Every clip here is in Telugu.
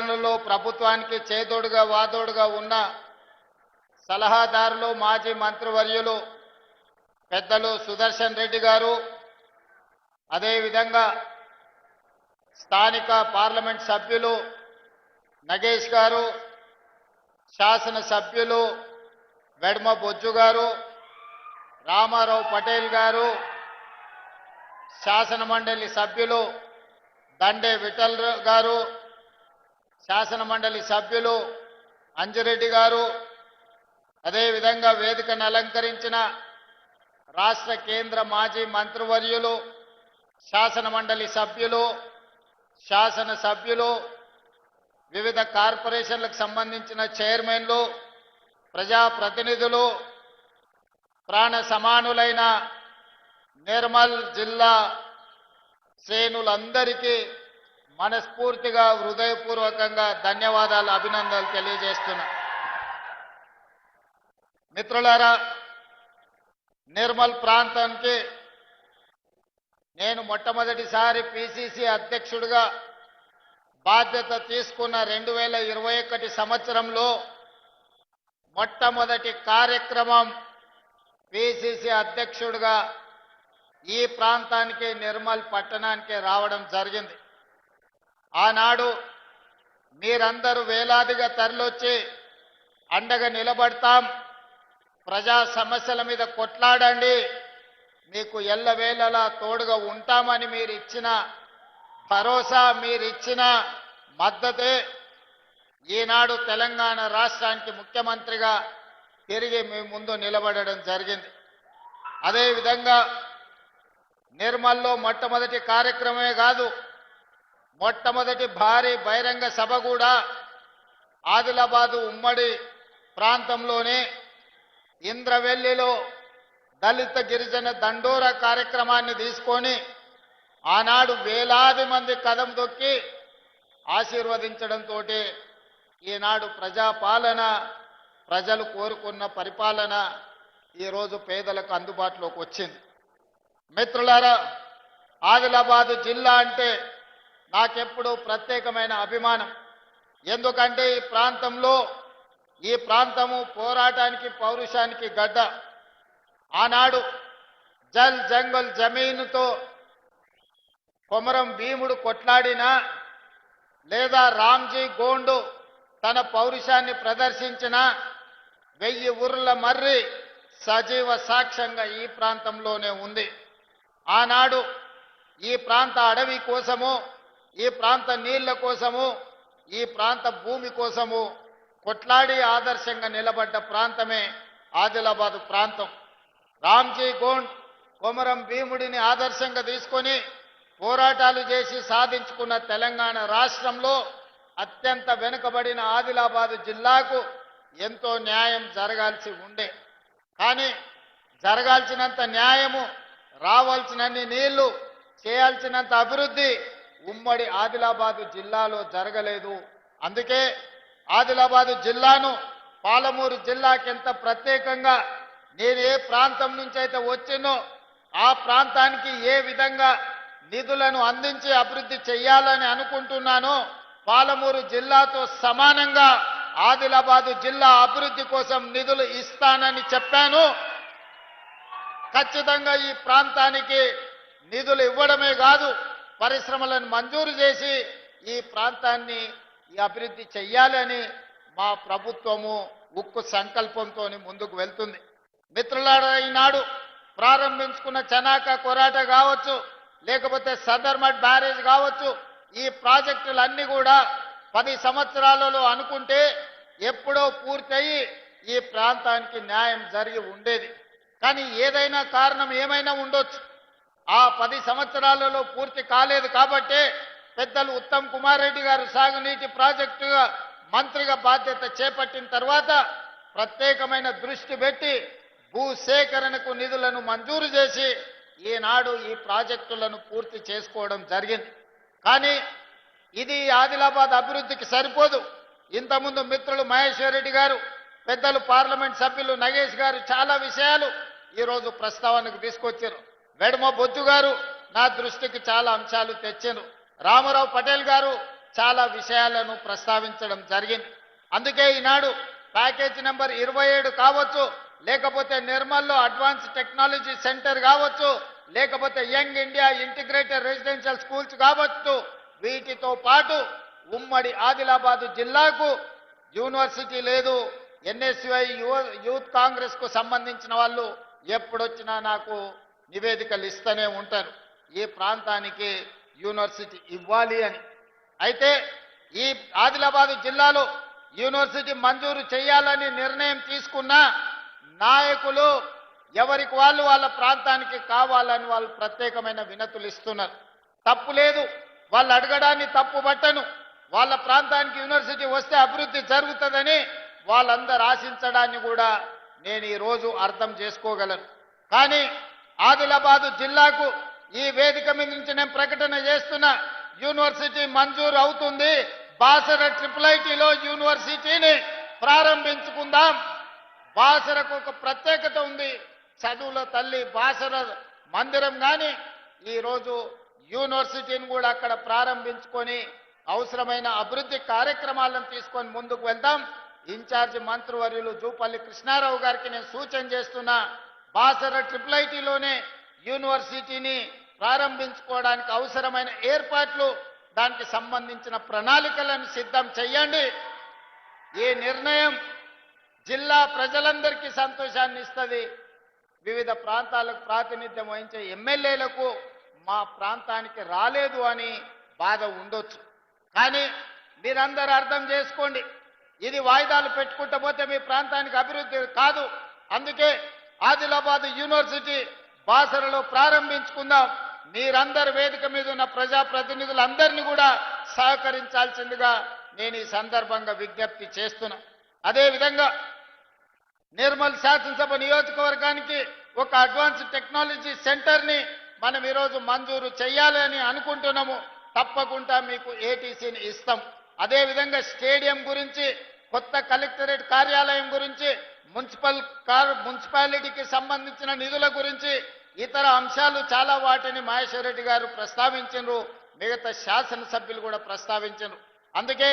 నిర్వహణలో ప్రభుత్వానికి చేదోడుగా వాదోడుగా ఉన్న సలహాదారులు మాజీ మంత్రివర్యులు పెద్దలు సుదర్శన్ రెడ్డి గారు, అదేవిధంగా స్థానిక పార్లమెంట్ సభ్యులు నగేష్ గారు, శాసనసభ్యులు వెడ్మ బొజ్జు గారు, రామారావు పటేల్ గారు, శాసన మండలి సభ్యులు దండే విఠల్ గారు, శాసన మండలి సభ్యులు అంజిరెడ్డి గారు, అదేవిధంగా వేదికను అలంకరించిన రాష్ట్ర కేంద్ర మాజీ మంత్రివర్యులు శాసన మండలి సభ్యులు, శాసనసభ్యులు, వివిధ కార్పొరేషన్లకు సంబంధించిన చైర్మన్లు, ప్రజాప్రతినిధులు, ప్రాణ సమానులైన నిర్మల్ జిల్లా శ్రేణులందరికీ మనస్ఫూర్తిగా హృదయపూర్వకంగా ధన్యవాదాలు, అభినందనలు తెలియజేస్తున్నా. మిత్రులారా, నిర్మల్ ప్రాంతానికి నేను మొట్టమొదటిసారి పిసిసి అధ్యక్షుడిగా బాధ్యత తీసుకున్న 2021 సంవత్సరంలో మొట్టమొదటి కార్యక్రమం పిసిసి అధ్యక్షుడిగా ఈ ప్రాంతానికి నిర్మల్ పట్టణానికి రావడం జరిగింది. ఆనాడు మీరందరూ వేలాదిగా తరలొచ్చి అండగా నిలబడతాం, ప్రజా సమస్యల మీద కొట్లాడండి, మీకు ఎల్లవేళలా తోడుగా ఉంటామని మీరు ఇచ్చిన భరోసా, మీరిచ్చిన మద్దతే ఈనాడు తెలంగాణ రాష్ట్రానికి ముఖ్యమంత్రిగా తిరిగి మీ ముందు నిలబడడం జరిగింది. అదేవిధంగా నిర్మల్లో మొట్టమొదటి కార్యక్రమమే కాదు, మొట్టమొదటి భారీ బహిరంగ సభ కూడా ఆదిలాబాదు ఉమ్మడి ప్రాంతంలోనే ఇంద్రవెల్లిలో దళిత గిరిజన దండోరా కార్యక్రమాన్ని తీసుకొని ఆనాడు వేలాది మంది కదం దొక్కి ఆశీర్వదించడంతో ఈనాడు ప్రజాపాలన, ప్రజలు కోరుకున్న పరిపాలన ఈరోజు పేదలకు అందుబాటులోకి వచ్చింది. మిత్రులారా, ఆదిలాబాదు జిల్లా అంటే నాకెప్పుడు ప్రత్యేకమైన అభిమానం. ఎందుకంటే ఈ ప్రాంతము పోరాటానికి, పౌరుషానికి గడ్డ. ఆనాడు జల్ జంగల్ జమీనుతో కొమరం భీముడు కొట్లాడినా, లేదా రామ్జీ గోండు తన పౌరుషాన్ని ప్రదర్శించిన 1000 ఊర్ల మర్రి సజీవ సాక్ష్యంగా ఈ ప్రాంతంలోనే ఉంది. ఆనాడు ఈ ప్రాంత అడవి కోసము, ఈ ప్రాంత నీళ్ల కోసము, ఈ ప్రాంత భూమి కోసము కొట్లాడి ఆదర్శంగా నిలబడ్డ ప్రాంతమే ఆదిలాబాదు ప్రాంతం. రామ్జీ గోండ్ కొమరం భీముడిని ఆదర్శంగా తీసుకొని పోరాటాలు చేసి సాధించుకున్న తెలంగాణ రాష్ట్రంలో అత్యంత వెనుకబడిన ఆదిలాబాదు జిల్లాకు ఎంతో న్యాయం జరగాల్సి ఉండే. కానీ జరగాల్సినంత న్యాయము, రావాల్సినన్ని నీళ్లు, చేయాల్సినంత అభివృద్ధి ఉమ్మడి ఆదిలాబాదు జిల్లాలో జరగలేదు. అందుకే ఆదిలాబాదు జిల్లాను పాలమూరు జిల్లాకి ఎంత ప్రత్యేకంగా, నేను ఏ ప్రాంతం నుంచి అయితే వచ్చినో ఆ ప్రాంతానికి ఏ విధంగా నిధులను అందించి అభివృద్ధి చేయాలని అనుకుంటున్నానో, పాలమూరు జిల్లాతో సమానంగా ఆదిలాబాదు జిల్లా అభివృద్ధి కోసం నిధులు ఇస్తానని చెప్పాను. ఖచ్చితంగా ఈ ప్రాంతానికి నిధులు ఇవ్వడమే కాదు, పరిశ్రమలను మంజూరు చేసి ఈ ప్రాంతాన్ని అభివృద్ధి చెయ్యాలని మా ప్రభుత్వము ఉక్కు సంకల్పంతో ముందుకు వెళ్తుంది. మిత్రులారా, ఈనాడు ప్రారంభించుకున్న చనాక కొరాట కావచ్చు, లేకపోతే సదర్మట్ బ్యారేజ్ కావచ్చు, ఈ ప్రాజెక్టులన్నీ కూడా 10 సంవత్సరాలలో అనుకుంటే ఎప్పుడో పూర్తయి ఈ ప్రాంతానికి న్యాయం జరిగి ఉండేది. కానీ ఏదైనా కారణం ఏమైనా ఉండొచ్చు, ఆ 10 సంవత్సరాలలో పూర్తి కాలేదు. కాబట్టే పెద్దలు ఉత్తమ్ కుమార్ రెడ్డి గారు సాగునీటి ప్రాజెక్టుగా మంత్రిగా బాధ్యత చేపట్టిన తర్వాత ప్రత్యేకమైన దృష్టి పెట్టి భూసేకరణకు నిధులను మంజూరు చేసి ఈనాడు ఈ ప్రాజెక్టులను పూర్తి చేసుకోవడం జరిగింది. కానీ ఇది ఆదిలాబాద్ అభివృద్ధికి సరిపోదు. ఇంతకుముందు మిత్రులు మహేశ్వర్ రెడ్డి గారు, పెద్దలు పార్లమెంట్ సభ్యులు నగేష్ గారు చాలా విషయాలు ఈరోజు ప్రస్తావనకు తీసుకొచ్చారు. వెడమ బొజ్జు గారు నా దృష్టికి చాలా అంశాలు తెచ్చారు. రామారావు పటేల్ గారు చాలా విషయాలను ప్రస్తావించడం జరిగింది. అందుకే ఈనాడు ప్యాకేజ్ నెంబర్ 27 కావచ్చు, లేకపోతే నిర్మల్లో అడ్వాన్స్ టెక్నాలజీ సెంటర్ కావచ్చు, లేకపోతే young India integrated residential schools కావచ్చు, వీటితో పాటు ఉమ్మడి ఆదిలాబాదు జిల్లాకు యూనివర్సిటీ లేదు. ఎన్ఎస్యుఐ యూత్ కాంగ్రెస్ కు సంబంధించిన వాళ్ళు ఎప్పుడొచ్చినా నాకు నివేదికలు ఇస్తూనే ఉంటారు, ఈ ప్రాంతానికి యూనివర్సిటీ ఇవ్వాలి అని. అయితే ఈ ఆదిలాబాదు జిల్లాలో యూనివర్సిటీ మంజూరు చేయాలని నిర్ణయం తీసుకున్న నాయకులు ఎవరికి వాళ్ళు వాళ్ళ ప్రాంతానికి కావాలని వాళ్ళు ప్రత్యేకమైన వినతులు ఇస్తున్నారు. తప్పు లేదు, వాళ్ళు అడగడాన్ని తప్పు పట్టను. వాళ్ళ ప్రాంతానికి యూనివర్సిటీ వస్తే అభివృద్ధి జరుగుతుందని వాళ్ళందరూ ఆశించడాన్ని కూడా నేను ఈరోజు అర్థం చేసుకోగలను. కానీ ఆదిలాబాదు జిల్లాకు ఈ వేదిక మీద నుంచి నేను ప్రకటన చేస్తున్నా, యూనివర్సిటీ మంజూరు అవుతుంది. బాసర IIITలో యూనివర్సిటీని ప్రారంభించుకుందాం. బాసరకు ఒక ప్రత్యేకత ఉంది, చదువుల తల్లి బాసర మందిరం. కానీ ఈరోజు యూనివర్సిటీని కూడా అక్కడ ప్రారంభించుకొని అవసరమైన అభివృద్ధి కార్యక్రమాలను తీసుకొని ముందుకు వెళ్దాం. ఇన్ఛార్జి మంత్రివర్యులు జూపల్లి కృష్ణారావు గారికి నేను సూచన చేస్తున్నా, బాసర IIITలోనే యూనివర్సిటీని ప్రారంభించుకోవడానికి అవసరమైన ఏర్పాట్లు, దానికి సంబంధించిన ప్రణాళికలను సిద్ధం చేయండి. ఈ నిర్ణయం జిల్లా ప్రజలందరికీ సంతోషాన్ని ఇస్తుంది. వివిధ ప్రాంతాలకు ప్రాతినిధ్యం వహించే ఎమ్మెల్యేలకు మా ప్రాంతానికి రాలేదు అని బాధ ఉండొచ్చు. కానీ మీరందరూ అర్థం చేసుకోండి, ఇది వాయిదాలు పెట్టుకుంటూ పోతే మీ ప్రాంతానికి అభివృద్ధి కాదు. అందుకే ఆదిలాబాద్ యూనివర్సిటీ బాసరలో ప్రారంభించుకుందాం. మీరందరూ వేదిక మీద ఉన్న ప్రజాప్రతినిధులందరినీ కూడా సహకరించాల్సిందిగా నేను ఈ సందర్భంగా విజ్ఞప్తి చేస్తున్నా. అదేవిధంగా నిర్మల్ శాసనసభ నియోజకవర్గానికి ఒక అడ్వాన్స్ టెక్నాలజీ సెంటర్ని మనం ఈరోజు మంజూరు చేయాలని అనుకుంటున్నాము. తప్పకుండా మీకు ఏటీసీని ఇస్తాం. అదేవిధంగా స్టేడియం గురించి, కొత్త కలెక్టరేట్ కార్యాలయం గురించి, మున్సిపాలిటీకి సంబంధించిన నిధుల గురించి, ఇతర అంశాలు చాలా వాటిని మహేశ్వర్ రెడ్డి గారు ప్రస్తావించారు, మిగతా శాసనసభ్యులు కూడా ప్రస్తావించారు. అందుకే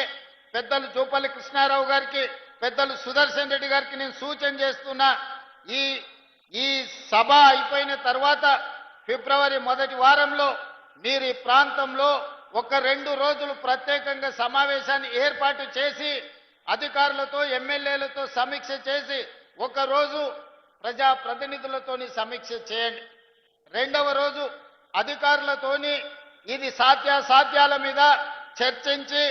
పెద్దలు జూపల్లి కృష్ణారావు గారికి, పెద్దలు సుదర్శన్ రెడ్డి గారికి నేను సూచన చేస్తున్నా, ఈ సభ అయిపోయిన తర్వాత ఫిబ్రవరి మొదటి వారంలో మీరు ఈ ప్రాంతంలో ఒక 2 రోజులు ప్రత్యేకంగా సమావేశాన్ని ఏర్పాటు చేసి అధికారులతో ఎమ్మెల్యేలతో సమీక్ష చేసి, ఒక రోజు ప్రజాప్రతినిధులతోని సమీక్ష చేయండి. 2వ రోజు అధికారులతోని ఇది సాధ్యాసాధ్యాల మీద చర్చించి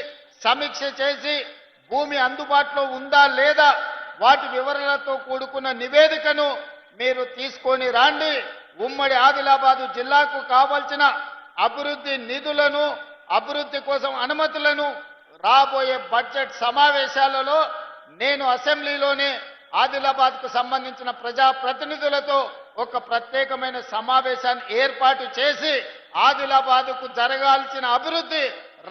సమీక్ష చేసి భూమి అందుబాటులో ఉందా లేదా వాటి వివరాలతో కూడుకున్న నివేదికను మీరు తీసుకొని రండి. ఉమ్మడి ఆదిలాబాదు జిల్లాకు కావాల్సిన అభివృద్ధి నిధులను, అభివృద్ధి కోసం అనుమతులను రాబోయే బడ్జెట్ సమావేశాలలో నేను అసెంబ్లీలోనే ఆదిలాబాద్కు సంబంధించిన ప్రజాప్రతినిధులతో ఒక ప్రత్యేకమైన సమావేశాన్ని ఏర్పాటు చేసి ఆదిలాబాద్కు జరగాల్సిన అభివృద్ధి,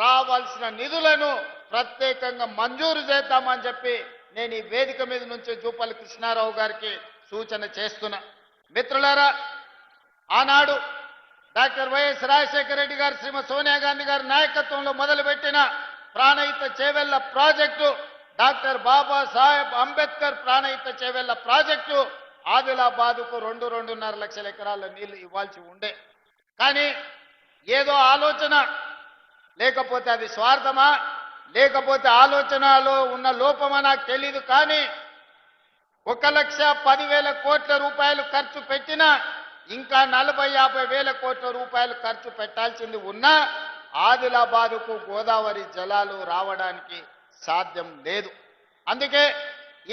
రావాల్సిన నిధులను ప్రత్యేకంగా మంజూరు చేద్దామని చెప్పి నేను ఈ వేదిక మీద నుంచి జూపల్లి కృష్ణారావు గారికి సూచన చేస్తున్నా. మిత్రులారా, ఆనాడు డాక్టర్ వైఎస్ రాజశేఖర రెడ్డి గారు, శ్రీమతి సోనియా గాంధీ గారి నాయకత్వంలో మొదలుపెట్టిన Pranahita Chevella project, doctor Babasaheb Ambedkar Pranahita Chevella project ఆదిలాబాదుకు 2.5 లక్షల ఎకరాల నీళ్లు ఇవ్వాల్సి ఉండే. కానీ ఏదో ఆలోచన, లేకపోతే అది స్వార్థమా, లేకపోతే ఆలోచనలో ఉన్న లోపమా నాకు తెలీదు. కానీ 1,10,000 కోట్ల రూపాయలు ఖర్చు పెట్టినా ఇంకా 40-50 వేల కోట్ల రూపాయలు ఖర్చు పెట్టాల్సింది ఉన్నా ఆదిలాబాదుకు గోదావరి జలాలు రావడానికి సాధ్యం లేదు. అందుకే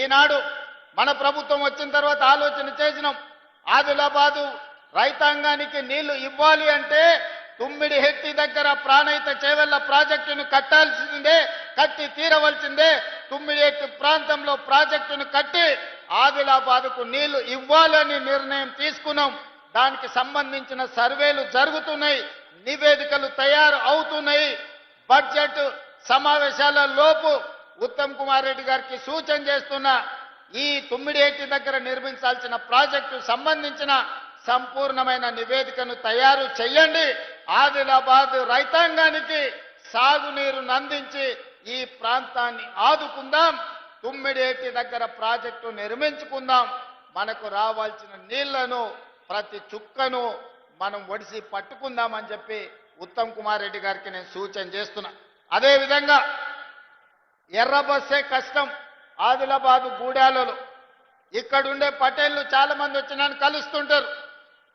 ఈనాడు మన ప్రభుత్వం వచ్చిన తర్వాత ఆలోచన చేసినాం, ఆదిలాబాదు రైతాంగానికి నీళ్లు ఇవ్వాలి అంటే తుమ్మిడిహెట్టి దగ్గర ప్రాణహిత చేవెళ్ల ప్రాజెక్టును కట్టాల్సిందే, కట్టి తీరవలసిందే. తుమ్మిడిహెట్టి ప్రాంతంలో ప్రాజెక్టును కట్టి ఆదిలాబాదుకు నీళ్లు ఇవ్వాలని నిర్ణయం తీసుకున్నాం. దానికి సంబంధించిన సర్వేలు జరుగుతున్నాయి, నివేదికలు తయారు అవుతున్నాయి. బడ్జెట్ సమావేశాల లోపు ఉత్తమ్ కుమార్ రెడ్డి గారికి సూచన చేస్తున్నా, ఈ తుమ్మిడిహెట్టి దగ్గర నిర్మించాల్సిన ప్రాజెక్టు సంబంధించిన సంపూర్ణమైన నివేదికను తయారు చేయండి. ఆదిలాబాద్ రైతాంగానికి సాగునీరును అందించి ఈ ప్రాంతాన్ని ఆదుకుందాం. తుమ్మిడేటి దగ్గర ప్రాజెక్టు నిర్మించుకుందాం. మనకు రావాల్సిన నీళ్లను ప్రతి చుక్కను మనం ఒడిసి పట్టుకుందామని చెప్పి ఉత్తమ్ కుమార్ రెడ్డి గారికి నేను సూచన చేస్తున్నా. అదేవిధంగా ఎర్ర బస్సే కష్టం. ఆదిలాబాదు గూడాలలో ఇక్కడుండే పటేళ్లు చాలా మంది వచ్చి నన్ను కలుస్తుంటారు.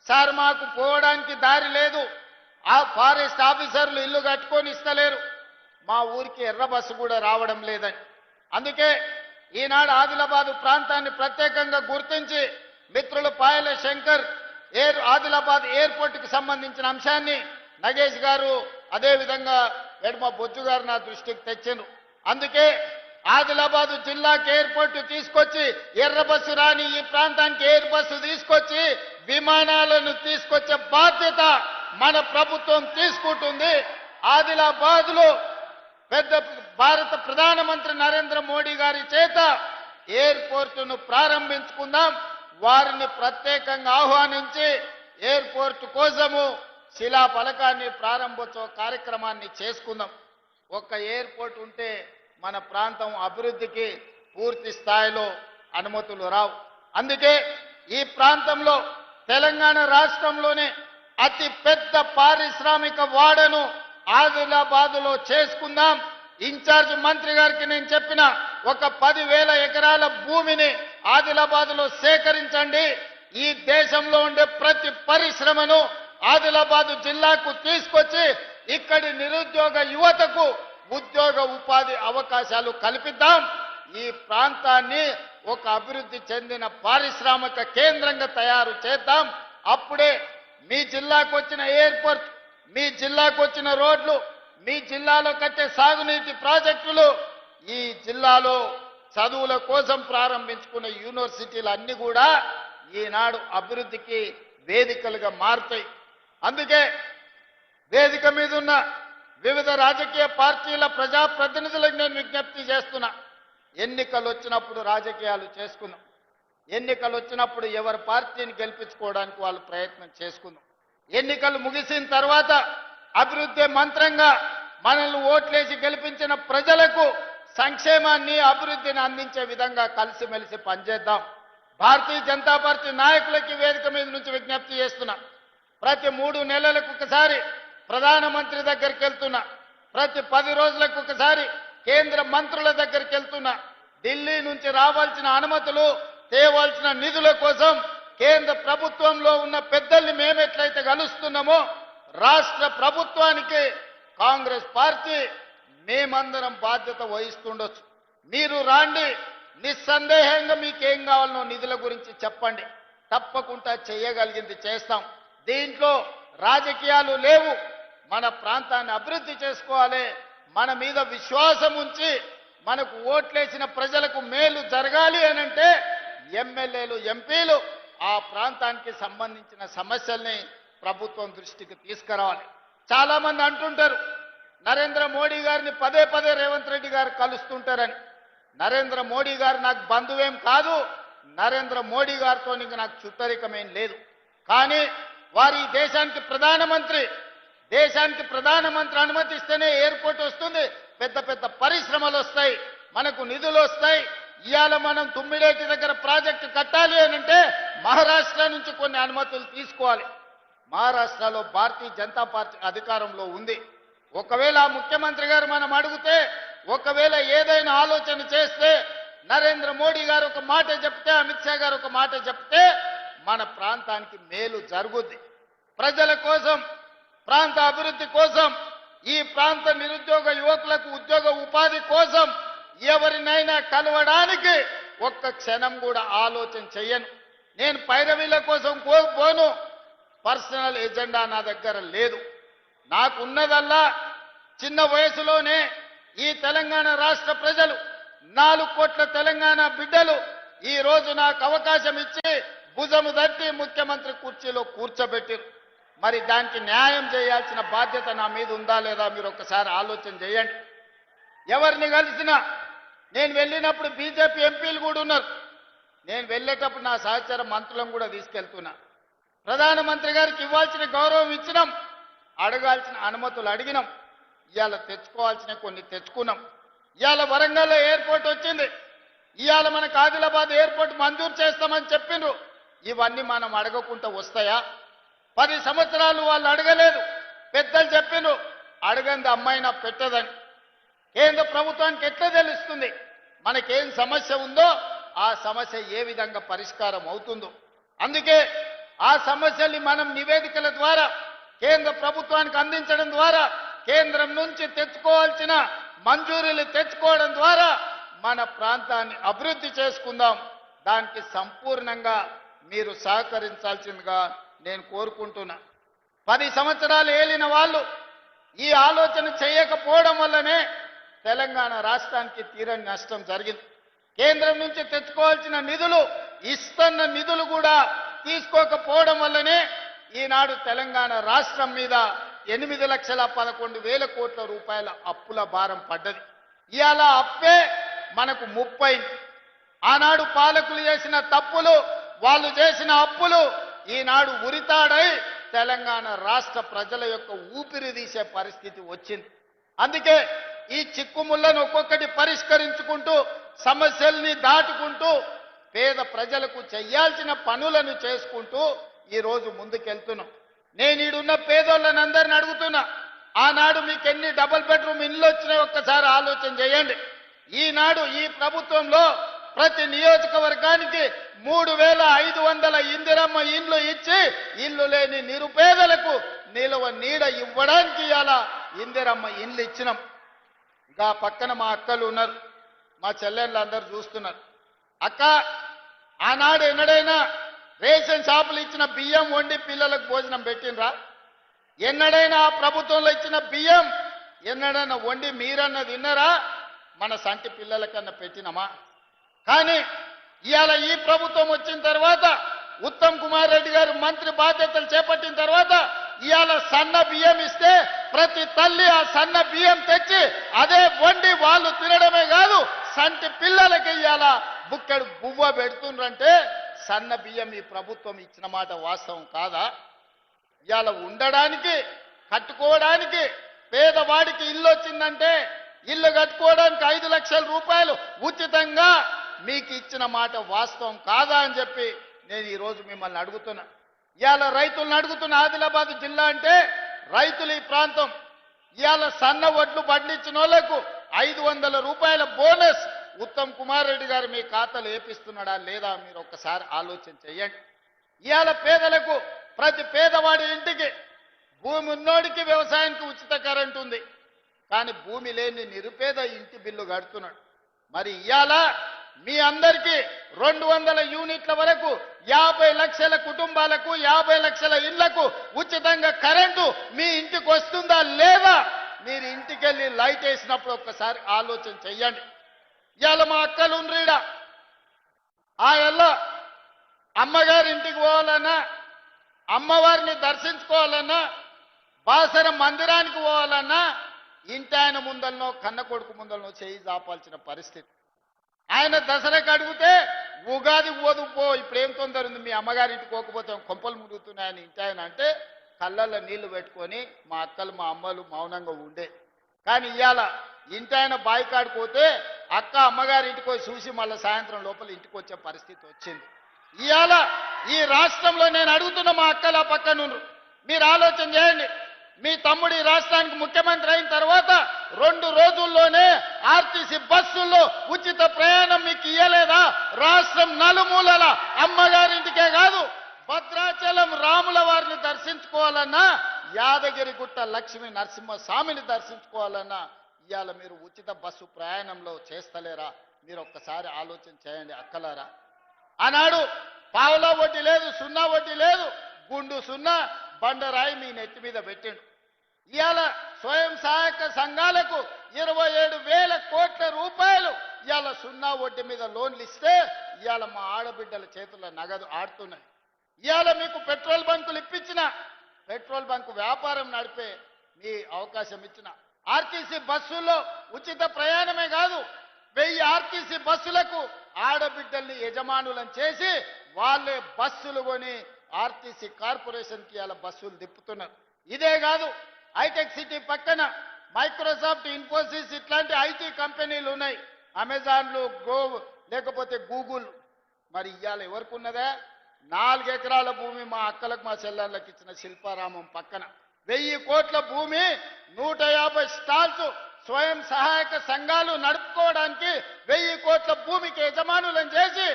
సార్ మాకు పోవడానికి దారి లేదు, ఆ ఫారెస్ట్ ఆఫీసర్లు ఇల్లు కట్టుకొని ఇస్తలేరు, మా ఊరికి ఎర్ర బస్సు కూడా రావడం లేదని. అందుకే ఈనాడు ఆదిలాబాదు ప్రాంతాన్ని ప్రత్యేకంగా గుర్తించి మిత్రులు పాయల శంకర్ ఆదిలాబాద్ ఎయిర్పోర్ట్కి సంబంధించిన అంశాన్ని నగేష్ గారు అదేవిధంగా వెడమ బొజ్జు గారు నా దృష్టికి తెచ్చిండ్రు. అందుకే ఆదిలాబాదు జిల్లాకి ఎయిర్పోర్ట్ తీసుకొచ్చి ఎర్ర బస్సు రాని ఈ ప్రాంతానికి ఎయిర్ బస్సు తీసుకొచ్చి విమానాలను తీసుకొచ్చే బాధ్యత మన ప్రభుత్వం తీసుకుంటుంది. ఆదిలాబాద్ లో పెద్ద భారత ప్రధానమంత్రి నరేంద్ర మోడీ గారి చేత ఎయిర్పోర్టును ప్రారంభించుకుందాం. వారిని ప్రత్యేకంగా ఆహ్వానించి ఎయిర్పోర్ట్ కోసము శిలా ఫలకాన్ని ప్రారంభోత్సవ కార్యక్రమాన్ని చేసుకుందాం. ఒక్క ఎయిర్పోర్ట్ ఉంటే మన ప్రాంతం అభివృద్ధికి పూర్తి స్థాయిలో అనుమతులు రావు. అందుకే ఈ ప్రాంతంలో తెలంగాణ రాష్ట్రంలోనే అతి పెద్ద పారిశ్రామిక వాడను ఆదిలాబాదులో చేసుకుందాం. ఇన్ఛార్జ్ మంత్రి గారికి నేను చెప్పిన ఒక 10,000 ఎకరాల భూమిని ఆదిలాబాదులో సేకరించండి. ఈ దేశంలో ఉండే ప్రతి పరిశ్రమను ఆదిలాబాదు జిల్లాకు తీసుకొచ్చి ఇక్కడి నిరుద్యోగ యువతకు ఉద్యోగ ఉపాధి అవకాశాలు కల్పిద్దాం. ఈ ప్రాంతాన్ని ఒక అభివృద్ధి చెందిన పారిశ్రామిక కేంద్రంగా తయారు చేద్దాం. అప్పుడే మీ జిల్లాకు వచ్చిన ఎయిర్పోర్ట్, మీ జిల్లాకు వచ్చిన రోడ్లు, మీ జిల్లాలో కట్టే సాగునీటి ప్రాజెక్టులు, ఈ జిల్లాలో చదువుల కోసం ప్రారంభించుకున్న యూనివర్సిటీలు అన్ని కూడా ఈనాడు అభివృద్ధికి వేదికలుగా మారుతాయి. అందుకే వేదిక మీద ఉన్న వివిధ రాజకీయ పార్టీల ప్రజాప్రతినిధులకు నేను విజ్ఞప్తి చేస్తున్నా. ఎన్నికలు వచ్చినప్పుడు రాజకీయాలు చేసుకుందాం. ఎన్నికలు వచ్చినప్పుడు ఎవరి పార్టీని గెలిపించుకోవడానికి వాళ్ళు ప్రయత్నం చేసుకుందాం. ఎన్నికలు ముగిసిన తర్వాత అభివృద్ధి మంత్రంగా మనల్ని ఓట్లేసి గెలిపించిన ప్రజలకు సంక్షేమాన్ని అభివృద్ధిని అందించే విధంగా కలిసిమెలిసి పనిచేద్దాం. భారతీయ జనతా పార్టీ నాయకులకి వేదిక మీద నుంచి విజ్ఞప్తి చేస్తున్నా. ప్రతి 3 నెలలకు ఒకసారి ప్రధానమంత్రి దగ్గరికి వెళ్తున్నా, ప్రతి 10 రోజులకు ఒకసారి కేంద్ర మంత్రుల దగ్గరికి వెళ్తున్నా. ఢిల్లీ నుంచి రావాల్సిన అనుమతులు, తేవాల్సిన నిధుల కోసం కేంద్ర ప్రభుత్వంలో ఉన్న పెద్దల్ని మేమెట్లయితే కలుస్తున్నామో రాష్ట్ర ప్రభుత్వానికి కాంగ్రెస్ పార్టీ మేమందరం బాధ్యత వహిస్తుండొచ్చు. మీరు రాండి, నిస్సందేహంగా మీకేం కావాలనో నిధుల గురించి చెప్పండి, తప్పకుండా చేయగలిగింది చేస్తాం. దీంట్లో రాజకీయాలు లేవు. మన ప్రాంతాన్ని అభివృద్ధి చేసుకోవాలి. మన మీద విశ్వాసం ఉంచి మనకు ఓట్లేసిన ప్రజలకు మేలు జరగాలి అనంటే ఎమ్మెల్యేలు, ఎంపీలు ఆ ప్రాంతానికి సంబంధించిన సమస్యల్ని ప్రభుత్వం దృష్టికి తీసుకురావాలి. చాలా మంది అంటుంటారు నరేంద్ర మోడీ గారిని పదే పదే రేవంత్ రెడ్డి గారు కలుస్తుంటారని. నరేంద్ర మోడీ గారు నాకు బంధువేం కాదు, నరేంద్ర మోడీ గారితో నాకు చుట్టరికమేం లేదు. కానీ వారి దేశానికి ప్రధానమంత్రి అనుమతిస్తేనే ఎయిర్పోర్ట్ వస్తుంది, పెద్ద పెద్ద పరిశ్రమలు వస్తాయి, మనకు నిధులు వస్తాయి. ఇవాళ మనం తుమ్మిడేటి దగ్గర ప్రాజెక్టు కట్టాలి అనంటే మహారాష్ట్ర నుంచి కొన్ని అనుమతులు తీసుకోవాలి. మహారాష్ట్రలో భారతీయ జనతా పార్టీ అధికారంలో ఉంది. ఒకవేళ ముఖ్యమంత్రి గారు మనం అడిగితే, ఒకవేళ ఏదైనా ఆలోచన చేస్తే, నరేంద్ర మోడీ గారు ఒక మాట చెప్తే, అమిత్ షా గారు ఒక మాట చెప్తే మన ప్రాంతానికి మేలు జరుగుద్ది. ప్రజల కోసం, ప్రాంత అభివృద్ధి కోసం, ఈ ప్రాంత నిరుద్యోగ యువకులకు ఉద్యోగ ఉపాధి కోసం ఎవరినైనా కలవడానికి ఒక్క క్షణం కూడా ఆలోచన చెయ్యను. నేను పైరవీల కోసం పోను. పర్సనల్ ఎజెండా నా దగ్గర లేదు. నాకున్నదల్లా చిన్న వయసులోనే ఈ తెలంగాణ రాష్ట్ర ప్రజలు 4 కోట్ల తెలంగాణ బిడ్డలు ఈ రోజు నాకు అవకాశం ఇచ్చి భుజము తట్టి ముఖ్యమంత్రి కుర్చీలో కూర్చోబెట్టారు. మరి దానికి న్యాయం చేయాల్సిన బాధ్యత నా మీద ఉందా లేదా మీరు ఒక్కసారి ఆలోచన చేయండి. ఎవరిని కలిసినా, నేను వెళ్ళినప్పుడు బీజేపీ ఎంపీలు కూడా ఉన్నారు. నేను వెళ్ళేటప్పుడు నా సహచర మంత్రులను కూడా తీసుకెళ్తున్నా. ప్రధానమంత్రి గారికి ఇవ్వాల్సిన గౌరవం ఇచ్చినాం, అడగాల్సిన అనుమతులు అడిగినాం. ఇవాళ తెచ్చుకోవాల్సిన కొన్ని తెచ్చుకున్నాం. ఇవాళ వరంగల్లో ఎయిర్పోర్ట్ వచ్చింది. ఇవాళ మనకు ఆదిలాబాద్ ఎయిర్పోర్ట్ మంజూరు చేస్తామని చెప్పిండ్రు. ఇవన్నీ మనం అడగకుండా వస్తాయా? 10 సంవత్సరాలు వాళ్ళు అడగలేదు. పెద్దలు చెప్పిండ్రు అడగంది అమ్మాయినా పెట్టదని. కేంద్ర ప్రభుత్వానికి ఎట్లా తెలుస్తుంది మనకేం సమస్య ఉందో, ఆ సమస్య ఏ విధంగా పరిష్కారం అవుతుందో? అందుకే ఆ సమస్యల్ని మనం నివేదికల ద్వారా కేంద్ర ప్రభుత్వానికి అందించడం ద్వారా, కేంద్రం నుంచి తెచ్చుకోవాల్సిన మంజూరీలు తెచ్చుకోవడం ద్వారా మన ప్రాంతాన్ని అభివృద్ధి చేసుకుందాం. దానికి సంపూర్ణంగా మీరు సహకరించాల్సిందిగా నేను కోరుకుంటున్నా. 10 సంవత్సరాలు ఏలిన వాళ్ళు ఈ ఆలోచన చేయకపోవడం వల్లనే తెలంగాణ రాష్ట్రానికి తీరని నష్టం జరిగింది. కేంద్రం నుంచి తెచ్చుకోవాల్సిన నిధులు, ఇస్తున్న నిధులు కూడా తీసుకోకపోవడం వల్లనే ఈనాడు తెలంగాణ రాష్ట్రం మీద 8,11,000 కోట్ల రూపాయల అప్పుల భారం పడ్డది. ఇవాళ అప్పే మనకు 30. ఆనాడు పాలకులు చేసిన తప్పులు, వాళ్ళు చేసిన అప్పులు ఈనాడు ఉరితాడై తెలంగాణ రాష్ట్ర ప్రజల యొక్క ఊపిరి తీసే పరిస్థితి వచ్చింది. అందుకే ఈ చిక్కుముళ్లను ఒక్కొక్కటి పరిష్కరించుకుంటూ, సమస్యల్ని దాటుకుంటూ, పేద ప్రజలకు చేయాల్సిన పనులను చేసుకుంటూ ఈరోజు ముందుకెళ్తున్నాం. నేను ఈడున్న పేదోళ్ళని అందరిని అడుగుతున్నా, ఆనాడు మీకు ఎన్ని డబుల్ బెడ్రూమ్ ఇండ్లు వచ్చినాయో ఒక్కసారి ఆలోచన చేయండి. ఈనాడు ఈ ప్రభుత్వంలో ప్రతి నియోజకవర్గానికి 3,500 ఇందిరమ్మ ఇండ్లు ఇచ్చి ఇల్లు లేని నిరుపేదలకు నిలువ నీడ ఇవ్వడానికి ఇలా ఇందిరమ్మ ఇండ్లు ఇచ్చినాం. ఇంకా పక్కన మా అక్కలు ఉన్నారు, మా చెల్లెళ్ళు అందరూ చూస్తున్నారు. అక్క, ఆనాడు ఎన్నడైనా రేషన్ షాపులు ఇచ్చిన బియ్యం వండి పిల్లలకు భోజనం పెట్టినరా? ఎన్నడైనా ఆ ప్రభుత్వంలో ఇచ్చిన బియ్యం ఎన్నడైనా వండి మీరన్నా తిన్నరా? మన సంటి పిల్లలకన్నా పెట్టినమా? కానీ ఇవాళ ఈ ప్రభుత్వం వచ్చిన తర్వాత, ఉత్తమ్ కుమార్ రెడ్డి గారు మంత్రి బాధ్యతలు చేపట్టిన తర్వాత ఇవాళ సన్న బియ్యం ఇస్తే ప్రతి తల్లి ఆ సన్న బియ్యం తెచ్చి అదే వండి వాళ్ళు తినడమే కాదు, సంటి పిల్లలకి ఇవాళ బుక్కెడు బువ్వ పెడుతుండ్రంటే సన్న బియ్యం ఈ ప్రభుత్వం ఇచ్చిన మాట వాస్తవం కాదా? ఇవాళ ఉండడానికి, కట్టుకోవడానికి, పేదవాడికి ఇల్లు వచ్చిందంటే ఇల్లు కట్టుకోవడానికి 5 లక్షల రూపాయలు ఉచితంగా మీకు ఇచ్చిన మాట వాస్తవం కాదా అని చెప్పి నేను ఈరోజు మిమ్మల్ని అడుగుతున్నా. ఇవాళ రైతులను అడుగుతున్న, ఆదిలాబాద్ జిల్లా అంటే రైతులు ఈ ప్రాంతం. ఇవాళ సన్న వడ్లు పండించిన వాళ్ళకు 500 రూపాయల బోనస్ ఉత్తమ్ కుమార్ రెడ్డి గారు మీ ఖాతాలు వేపిస్తున్నాడా లేదా మీరు ఒక్కసారి ఆలోచన చేయండి. ఇవాళ పేదలకు, ప్రతి పేదవాడి ఇంటికి, భూమి ఉన్నోడికి వ్యవసాయానికి ఉచిత కరెంటు ఉంది, కానీ భూమి లేని నిరుపేద ఇంటి బిల్లు కడుతున్నాడు. మరి ఇవాళ మీ అందరికీ 200 యూనిట్ల వరకు 50 లక్షల కుటుంబాలకు, 50 లక్షల ఇళ్లకు ఉచితంగా కరెంటు మీ ఇంటికి వస్తుందా లేదా? మీరు ఇంటికెళ్ళి లైట్ వేసినప్పుడు ఒక్కసారి ఆలోచన చెయ్యండి. ఇవాళ మా అక్కలు ఉండ్రీడ, ఆ ఎల్ల అమ్మగారి ఇంటికి పోవాలన్నా, అమ్మవారిని దర్శించుకోవాలన్నా, బాసర మందిరానికి పోవాలన్నా ఇంటి ఆయన ముందలనో, కన్న కొడుకు ముందలనో చేయి జాపాల్సిన పరిస్థితి. ఆయన దసరాకి అడిగితే ఉగాది ఓదుపో, ఇప్పుడు ఏం తొందర ఉంది, మీ అమ్మగారింటికి పోకపోతే కొంపలు మురుగుతున్నాయని ఇంటి ఆయన అంటే కళ్ళల్లో నీళ్లు పెట్టుకొని మా అక్కలు, మా అమ్మలు మౌనంగా ఉండే. కానీ ఇవాళ ఇంటి ఆయన బాయికాడికి పోతే అక్క అమ్మగారింటికి పోయి చూసి మళ్ళీ సాయంత్రం లోపల ఇంటికి వచ్చే పరిస్థితి వచ్చింది. ఇవాళ ఈ రాష్ట్రంలో నేను అడుగుతున్న మా అక్కల పక్కన మీరు ఆలోచన చేయండి. మీ తమ్ముడు ఈ రాష్ట్రానికి ముఖ్యమంత్రి అయిన తర్వాత 2 రోజుల్లోనే ఆర్టీసీ బస్సుల్లో ఉచిత ప్రయాణం మీకు ఇయ్యలేదా? రాష్ట్రం నలుమూలల అమ్మగారింటికే కాదు, భద్రాచలం రాముల వారిని దర్శించుకోవాలన్నా, యాదగిరిగుట్ట లక్ష్మీ నరసింహస్వామిని దర్శించుకోవాలన్నా ఇవాళ మీరు ఉచిత బస్సు ప్రయాణంలో చేస్తలేరా? మీరు ఒక్కసారి ఆలోచన చేయండి అక్కలారా. ఆనాడు పావులా వడ్డీ లేదు, సున్నా వడ్డీ లేదు, గుండు సున్నా బండరాయి మీ నెత్తి మీద పెట్టిండు. ఇవాళ స్వయం సహాయక సంఘాలకు 27,000 కోట్ల రూపాయలు ఇవాళ సున్నా వడ్డీ మీద లోన్లు ఇస్తే ఇవాళ మా ఆడబిడ్డల చేతుల్లో నగదు ఆడుతున్నాయి. ఇవాళ మీకు పెట్రోల్ బంకులు ఇప్పించిన, పెట్రోల్ బంకు వ్యాపారం నడిపే మీ అవకాశం ఇచ్చిన, ఆర్టీసీ బస్సుల్లో ఉచిత ప్రయాణమే కాదు, 1000 ఆర్టీసీ బస్సులకు ఆడబిడ్డల్ని యజమానులను చేసి వాళ్ళే బస్సులు కొని ఆర్టీసీ కార్పొరేషన్కి ఇలా బస్సులు తిప్పుతున్నారు. ఇదే కాదు, హైటెక్ సిటీ పక్కన మైక్రోసాఫ్ట్, ఇన్ఫోసిస్ ఇట్లాంటి ఐటీ కంపెనీలు ఉన్నాయి, అమెజాన్లు, లేకపోతే గూగుల్. మరి ఇవాళ ఎవరికి ఉన్నదా? 4 ఎకరాల భూమి మా అక్కలకు మా చెల్లెళ్ళకి ఇచ్చిన శిల్పారామం పక్కన 1000 కోట్ల భూమి, 150 స్టాల్స్, స్వయం సహాయక సంఘాలు నడుపుకోవడానికి 1000 కోట్ల భూమికి యజమానులను చేసి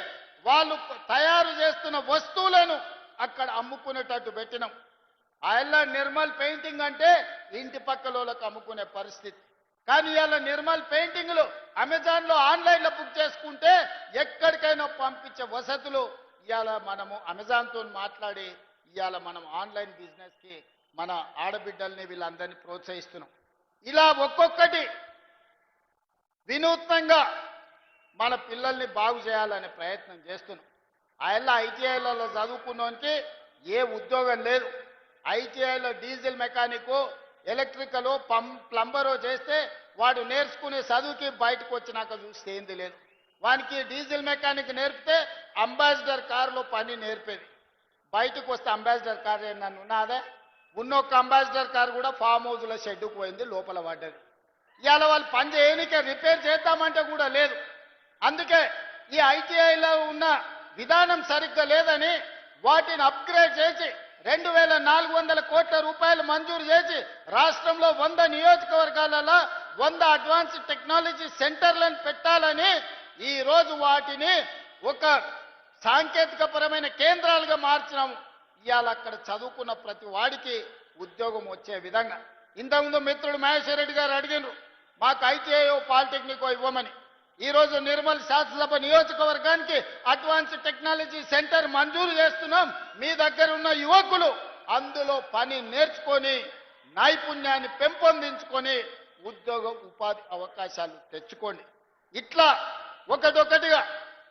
వాళ్ళు తయారు చేస్తున్న వస్తువులను అక్కడ అమ్ముకునేటట్టు పెట్టినాం. అలా నిర్మల్ పెయింటింగ్ అంటే ఇంటి పక్కలోళ్ళకు అమ్ముకునే పరిస్థితి. కానీ ఇవాళ నిర్మల్ పెయింటింగ్లు అమెజాన్లో ఆన్లైన్లో బుక్ చేసుకుంటే ఎక్కడికైనా పంపించే వసతులు ఇవాళ మనము అమెజాన్తో మాట్లాడి ఇవాళ మనం ఆన్లైన్ బిజినెస్కి మన ఆడబిడ్డల్ని వీళ్ళందరినీ ప్రోత్సహిస్తున్నాం. ఇలా ఒక్కొక్కటి వినూత్నంగా మన పిల్లల్ని బాగు చేయాలనే ప్రయత్నం చేస్తున్నాం. అలా ఐటీఐలలో చదువుకున్నోనికి ఏ ఉద్యోగం లేదు. ఐటీఐలో డీజిల్ మెకానికో, ఎలక్ట్రికలో, ప్లంబరో చేస్తే వాడు నేర్చుకునే చదువుకి బయటకు వచ్చినాక చూస్తే ఏంది లేదు. వానికి డీజిల్ మెకానిక్ నేర్పితే అంబాసిడర్ కారులో పని నేర్పేది. బయటకు వస్తే అంబాసిడర్ కారు నన్ను ఉన్నదే, ఉన్నొక్క అంబాసిడర్ కారు కూడా ఫామ్ హౌస్లో షెడ్డుకు పోయింది, లోపల పడ్డది. ఇవాళ వాళ్ళు పని చేయనికే రిపేర్ చేద్దామంటే కూడా లేదు. అందుకే ఈ ఐటీఐలో ఉన్న విధానం సరిగ్గా లేదని వాటిని అప్గ్రేడ్ చేసి 2400 కోట్ల రూపాయలు మంజూరు చేసి రాష్ట్రంలో 100 నియోజకవర్గాలలో 100 అడ్వాన్స్డ్ టెక్నాలజీ సెంటర్లను పెట్టాలని ఈ రోజు వాటిని ఒక సాంకేతికపరమైన కేంద్రాలుగా మార్చినాము. ఇవాళ అక్కడ చదువుకున్న ప్రతి వాడికి ఉద్యోగం వచ్చే విధంగా. ఇంతకుముందు మిత్రుడు మహేశ్వర్ రెడ్డి గారు అడిగినారు మాకు ఐటీఐఓ పాలిటెక్నికో ఇవ్వమని. ఈరోజు నిర్మల్ శాసనసభ నియోజకవర్గానికి అడ్వాన్స్డ్ టెక్నాలజీ సెంటర్ మంజూరు చేస్తున్నాం. మీ దగ్గర ఉన్న యువకులు అందులో పని నేర్చుకొని నైపుణ్యాన్ని పెంపొందించుకొని ఉద్యోగ ఉపాధి అవకాశాలు తెచ్చుకోండి. ఇట్లా ఒకటొకటిగా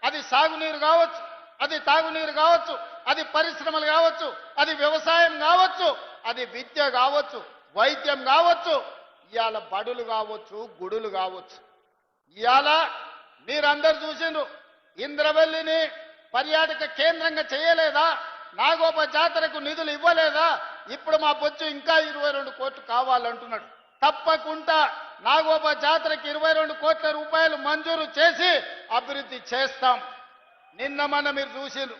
అది సాగునీరు కావచ్చు, అది తాగునీరు కావచ్చు, అది పరిశ్రమలు కావచ్చు, అది వ్యవసాయం కావచ్చు, అది విద్య కావచ్చు, వైద్యం కావచ్చు, ఇవాళ బడులు కావచ్చు, గుడులు కావచ్చు. ఇవాళ మీరందరూ చూసిండ్రు ఇంద్రవల్లిని పర్యాటక కేంద్రంగా చేయలేదా? నాగోప జాతరకు నిధులు ఇవ్వలేదా? ఇప్పుడు మా బొచ్చు ఇంకా 22 కోట్లు కావాలంటున్నాడు. తప్పకుండా నాగోప జాతరకి 22 కోట్ల రూపాయలు మంజూరు చేసి అభివృద్ధి చేస్తాం. నిన్న మీరు చూసిండ్రు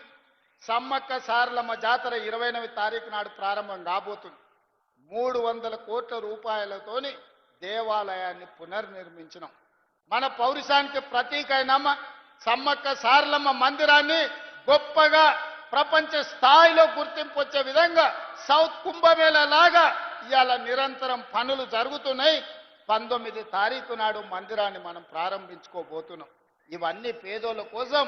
సమ్మక్క సారలమ్మ జాతర 29వ తారీఖు నాడు ప్రారంభం కాబోతుంది. 300 కోట్ల రూపాయలతోని దేవాలయాన్ని పునర్నిర్మించినాం. మన పౌరుషానికి ప్రతీక అయినమ్మ సమ్మక్క సారలమ్మ మందిరాన్ని గొప్పగా ప్రపంచ స్థాయిలో గుర్తింపు వచ్చే విధంగా సౌత్ కుంభమేళా లాగా ఇవాళ నిరంతరం పనులు జరుగుతున్నాయి. 19వ తారీఖు నాడు మందిరాన్ని మనం ప్రారంభించుకోబోతున్నాం. ఇవన్నీ పేదోళ్ళ కోసం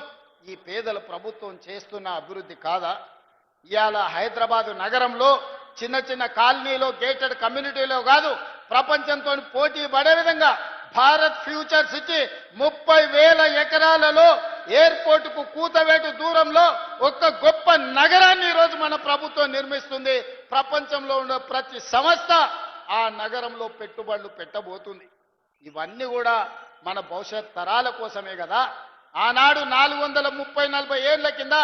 ఈ పేదల ప్రభుత్వం చేస్తున్న అభివృద్ధి కాదా? ఇవాళ హైదరాబాదు నగరంలో చిన్న చిన్న కాలనీలో గేటెడ్ కమ్యూనిటీలో కాదు ప్రపంచంతో పోటీ పడే విధంగా భారత్ ఫ్యూచర్ సిటీ 30,000 ఎకరాలలో ఎయిర్పోర్టుకు కూతవేటు దూరంలో ఒక గొప్ప నగరాన్ని ఈరోజు మన ప్రభుత్వం నిర్మిస్తుంది. ప్రపంచంలో ఉన్న ప్రతి సంస్థ ఆ నగరంలో పెట్టుబడులు పెట్టబోతుంది. ఇవన్నీ కూడా మన భవిష్యత్ తరాల కోసమే కదా. ఆనాడు 430-40 ఏళ్ల కింద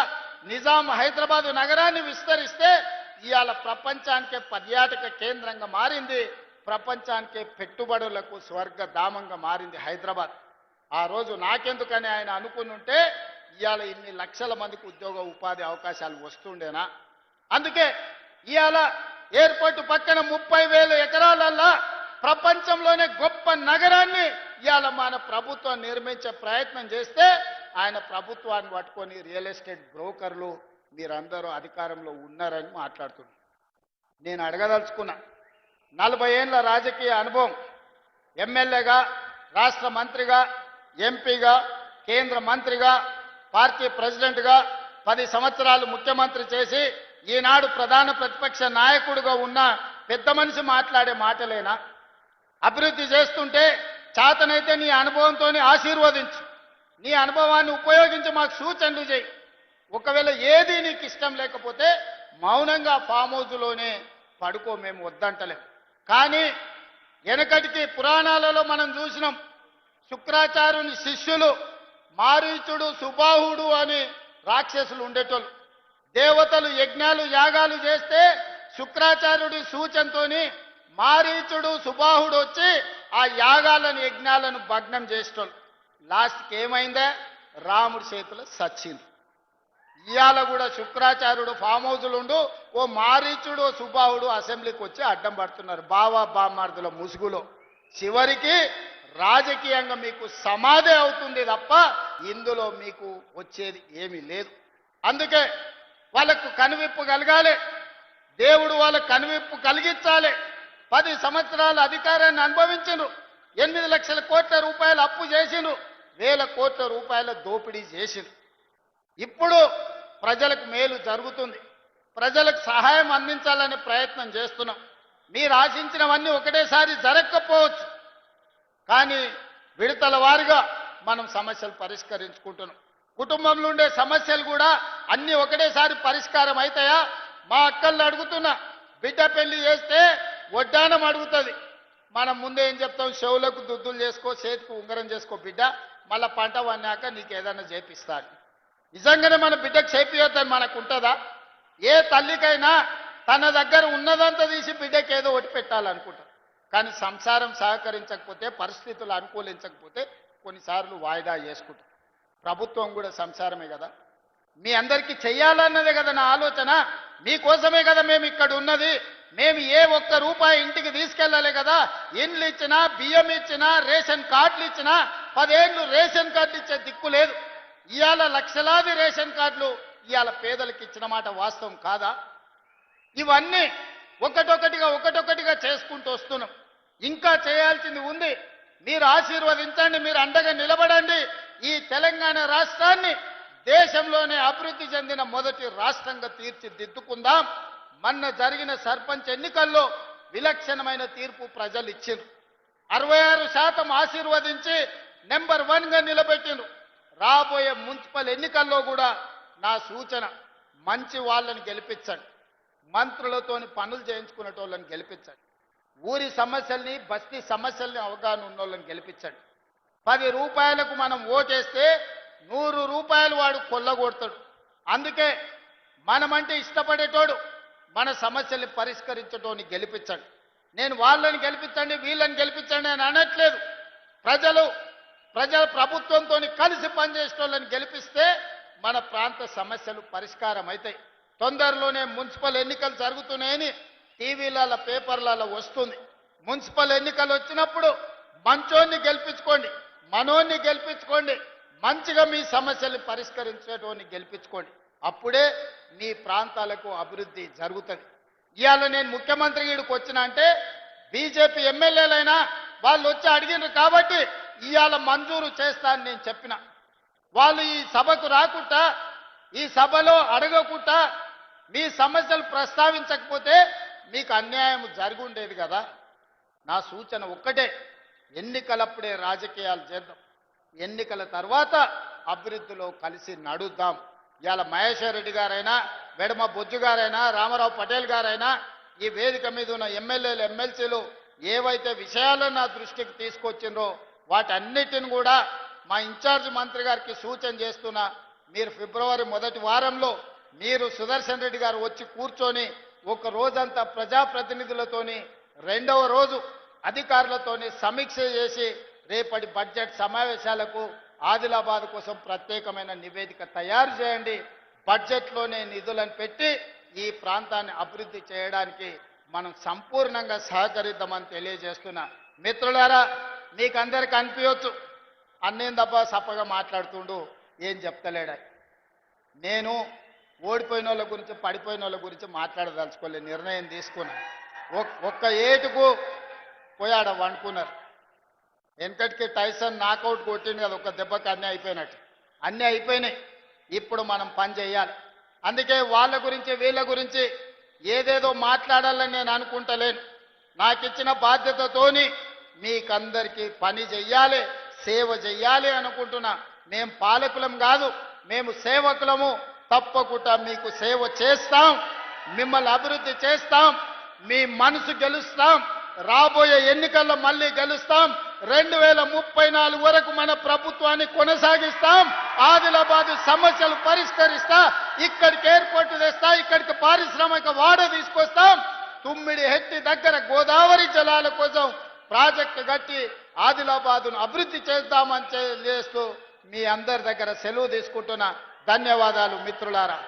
నిజాం హైదరాబాదు నగరాన్ని విస్తరిస్తే ఇవాళ ప్రపంచానికే పర్యాటక కేంద్రంగా మారింది. ప్రపంచానికే పెట్టుబడులకు స్వర్గధామంగా మారింది హైదరాబాద్. ఆ రోజు నాకెందుకని ఆయన అనుకుని ఉంటే ఇవాళ ఇన్ని లక్షల మందికి ఉద్యోగ ఉపాధి అవకాశాలు వస్తుండేనా? అందుకే ఇవాళ ఎయిర్పోర్టు పక్కన 30,000 ఎకరాలల్లో ప్రపంచంలోనే గొప్ప నగరాన్ని ఇవాళ మన ప్రభుత్వం నిర్మించే ప్రయత్నం చేస్తే ఆయన ప్రభుత్వాన్ని పట్టుకొని రియల్ ఎస్టేట్ బ్రోకర్లు మీరందరూ అధికారంలో ఉన్నారని మాట్లాడుతున్నారు. నేను అడగదలుచుకున్నా 40 ఏళ్ల రాజకీయ అనుభవం, ఎమ్మెల్యేగా, రాష్ట్ర మంత్రిగా, ఎంపీగా, కేంద్ర మంత్రిగా, పార్టీ ప్రెసిడెంట్గా 10 సంవత్సరాలు ముఖ్యమంత్రి చేసి ఈనాడు ప్రధాన ప్రతిపక్ష నాయకుడిగా ఉన్న పెద్ద మనిషి మాట్లాడే మాటలేనా? అభివృద్ధి చేస్తుంటే చేతనైతే నీ అనుభవంతోనే ఆశీర్వదించు, నీ అనుభవాన్ని ఉపయోగించి మాకు సూచనలు చేయి. ఒకవేళ ఏది నీకు ఇష్టం లేకపోతే మౌనంగా ఫామ్ హౌస్లోనే పడుకో, మేము వద్దంటలేం. కానీ వెనకటికి పురాణాలలో మనం చూసినాం శుక్రాచార్యుని శిష్యులు మారీచుడు, సుబాహుడు అని రాక్షసులు ఉండేటోళ్ళు. దేవతలు యజ్ఞాలు యాగాలు చేస్తే శుక్రాచార్యుడి సూచనతోని మారీచుడు సుబాహుడు వచ్చి ఆ యాగాలను యజ్ఞాలను భగ్నం చేసేటోళ్ళు. లాస్ట్కి ఏమైందే? రాముడి చేతులు సచ్చింది. ఇవాళ కూడా శుక్రాచార్యుడు ఫామ్ హౌజులుండు ఓ మారీచుడు ఓ సుబాహుడు అసెంబ్లీకి వచ్చి అడ్డం పడుతున్నారు బావా బామ్మార్దుల ముసుగులో. చివరికి రాజకీయంగా మీకు సమాధి అవుతుంది తప్ప ఇందులో మీకు వచ్చేది ఏమీ లేదు. అందుకే వాళ్ళకు కనువిప్పు కలగాలి, దేవుడు వాళ్ళకు కనువిప్పు కలిగించాలి. 10 సంవత్సరాల అధికారాన్ని అనుభవించను, 8 లక్షల కోట్ల రూపాయలు అప్పు చేసిను, 1000 కోట్ల రూపాయల దోపిడీ చేసిను. ఇప్పుడు ప్రజలకు మేలు జరుగుతుంది, ప్రజలకు సహాయం అందించాలనే ప్రయత్నం చేస్తున్నాం. మీరు ఆశించినవన్నీ ఒకటేసారి జరగకపోవచ్చు, కానీ విడతల వారిగా మనం సమస్యలు పరిష్కరించుకుంటున్నాం. కుటుంబంలో ఉండే సమస్యలు కూడా అన్నీ ఒకటేసారి పరిష్కారం అవుతాయా? మా అక్కల్ని అడుగుతున్నా, బిడ్డ పెళ్లి చేస్తే వడ్డానం అడుగుతుంది, మనం ముందే ఏం చెప్తాం? చెవులకు దుద్దులు చేసుకో, చేతికి ఉంగరం చేసుకో బిడ్డ, మళ్ళీ పంట వన్నాక నీకు ఏదైనా చేపిస్తాడు. నిజంగానే మన బిడ్డకు చేపియొద్దని మనకు ఉంటుందా? ఏ తల్లికైనా తన దగ్గర ఉన్నదంతా తీసి బిడ్డకి ఏదో ఒకటి పెట్టాలనుకుంటారు, కానీ సంసారం సహకరించకపోతే, పరిస్థితులు అనుకూలించకపోతే కొన్నిసార్లు వాయిదా చేసుకుంటారు. ప్రభుత్వం కూడా సంసారమే కదా, మీ అందరికీ చెయ్యాలన్నదే కదా నా ఆలోచన. మీకోసమే కదా మేము ఇక్కడ ఉన్నది. మేము ఏ ఒక్క రూపాయి ఇంటికి తీసుకెళ్ళాలి కదా. ఇండ్లు ఇచ్చినా, బియ్యం ఇచ్చినా, రేషన్ కార్డులు ఇచ్చినా, 10 ఏళ్ళు రేషన్ కార్డులు ఇచ్చే దిక్కు లేదు. ఇవాళ లక్షలాది రేషన్ కార్డులు ఇవాళ పేదలకు ఇచ్చిన మాట వాస్తవం కాదా? ఇవన్నీ ఒకటొకటిగా చేసుకుంటూ వస్తున్నాం. ఇంకా చేయాల్సింది ఉంది. మీరు ఆశీర్వదించండి, మీరు అండగా నిలబడండి. ఈ తెలంగాణ రాష్ట్రాన్ని దేశంలోనే అభివృద్ధి చెందిన మొదటి రాష్ట్రంగా తీర్చిదిద్దుకుందాం. మొన్న జరిగిన సర్పంచ్ ఎన్నికల్లో విలక్షణమైన తీర్పు ప్రజలు ఇచ్చిండ్రు. 66% ఆశీర్వదించి నెంబర్ 1గా నిలబెట్టిండ్రు. రాబోయే మున్సిపల్ ఎన్నికల్లో కూడా నా సూచన, మంచి వాళ్ళని గెలిపించండి, మంత్రులతోని పనులు చేయించుకునేటోళ్ళని గెలిపించండి, ఊరి సమస్యల్ని, బస్తీ సమస్యల్ని అవగాహన ఉన్నోళ్ళని గెలిపించండి. 10 రూపాయలకు మనం ఓటేస్తే 100 రూపాయలు వాడు కొల్లగొడతాడు. అందుకే మనమంటే ఇష్టపడేటోడు, మన సమస్యల్ని పరిష్కరించటోని గెలిపించండి. నేను వాళ్ళని గెలిపించండి, వీళ్ళని గెలిపించండి అని అనట్లేదు. ప్రజల ప్రభుత్వంతో కలిసి పనిచేసేటోళ్ళని గెలిపిస్తే మన ప్రాంత సమస్యలు పరిష్కారం అవుతాయి. తొందరలోనే మున్సిపల్ ఎన్నికలు జరుగుతున్నాయని టీవీలలో, పేపర్లలో వస్తుంది. మున్సిపల్ ఎన్నికలు వచ్చినప్పుడు మంచోన్ని గెలిపించుకోండి, మనోన్ని గెలిపించుకోండి, మంచిగా మీ సమస్యల్ని పరిష్కరించేటోని గెలిపించుకోండి. అప్పుడే మీ ప్రాంతాలకు అభివృద్ధి జరుగుతుంది. ఇవాళ నేను ముఖ్యమంత్రి ఈడికి వచ్చిన అంటే బీజేపీ ఎమ్మెల్యేలైనా వాళ్ళు వచ్చి అడిగినారు కాబట్టి ఇవాళ మంజూరు చేస్తానని నేను చెప్పిన. వాళ్ళు ఈ సభకు రాకుండా, ఈ సభలో అడగకుండా, మీ సమస్యలు ప్రస్తావించకపోతే మీకు అన్యాయం జరిగి ఉండేది కదా. నా సూచన ఒక్కటే, ఎన్నికలప్పుడే రాజకీయాలు చేద్దాం, ఎన్నికల తర్వాత అభివృద్ధిలో కలిసి నడుద్దాం. ఇవాళ మహేశ్వర్ రెడ్డి గారైనా, వెడమ బొజ్జు గారైనా, రామారావు పటేల్ గారైనా, ఈ వేదిక మీద ఉన్న ఎమ్మెల్యేలు, ఎమ్మెల్సీలు ఏవైతే విషయాలను నా దృష్టికి తీసుకొచ్చిండ్రో వాటన్నిటిని కూడా మా ఇన్ఛార్జ్ మంత్రి గారికి సూచన చేస్తున్నా. మీరు ఫిబ్రవరి మొదటి వారంలో మీరు సుదర్శన్ రెడ్డి గారు వచ్చి కూర్చొని ఒక రోజంతా ప్రజాప్రతినిధులతోని, 2వ రోజు అధికారులతోని సమీక్ష చేసి రేపటి బడ్జెట్ సమావేశాలకు ఆదిలాబాద్ కోసం ప్రత్యేకమైన నివేదిక తయారు చేయండి. బడ్జెట్లోనే నిధులను పెట్టి ఈ ప్రాంతాన్ని అభివృద్ధి చేయడానికి మనం సంపూర్ణంగా సహకరిద్దామని తెలియజేస్తున్నా. మిత్రులారా, మీకు అందరికీ అనిపించవచ్చు అన్నేందబ్బా సప్పగా మాట్లాడుతుండు, ఏం చెప్తలేడా. నేను ఓడిపోయిన వాళ్ళ గురించి, పడిపోయిన వాళ్ళ గురించి మాట్లాడదలుచుకోలేదు. నిర్ణయం తీసుకున్నా. ఒక్క ఏటుకు పోయాడ వండుకున్నారు. వెనకటికి టైసన్ నాకౌట్ కొట్టింది కదా, ఒక దెబ్బకి అన్నీ అయిపోయినట్టు. అన్నీ అయిపోయినాయి. ఇప్పుడు మనం పని చేయాలి. అందుకే వాళ్ళ గురించి, వీళ్ళ గురించి ఏదేదో మాట్లాడాలని నేను అనుకుంటలేను. నాకు ఇచ్చిన బాధ్యతతోని మీకందరికీ పని చెయ్యాలి, సేవ చెయ్యాలి అనుకుంటున్నా. మేము పాలకులం కాదు, మేము సేవకులము. తప్పకుండా మీకు సేవ చేస్తాం, మిమ్మల్ని అభివృద్ధి చేస్తాం, మీ మనసు గెలుస్తాం. రాబోయే ఎన్నికల్లో మళ్ళీ గెలుస్తాం. 2034 వరకు మన ప్రభుత్వాన్ని కొనసాగిస్తాం. ఆదిలాబాద్ సమస్యలు పరిష్కరిస్తా, ఇక్కడికి ఎయిర్పోర్ట్ తెస్తా, ఇక్కడికి పారిశ్రామిక వాడ తీసుకొస్తాం. తుమ్మిడి హెట్టి దగ్గర గోదావరి జలాల కోసం ప్రాజెక్టు కట్టి ఆదిలాబాదును అభివృద్ధి చేద్దామని చేస్తూ మీ అందరి దగ్గర సెలవు తీసుకుంటున్నా. ధన్యవాదాలు మిత్రులారా.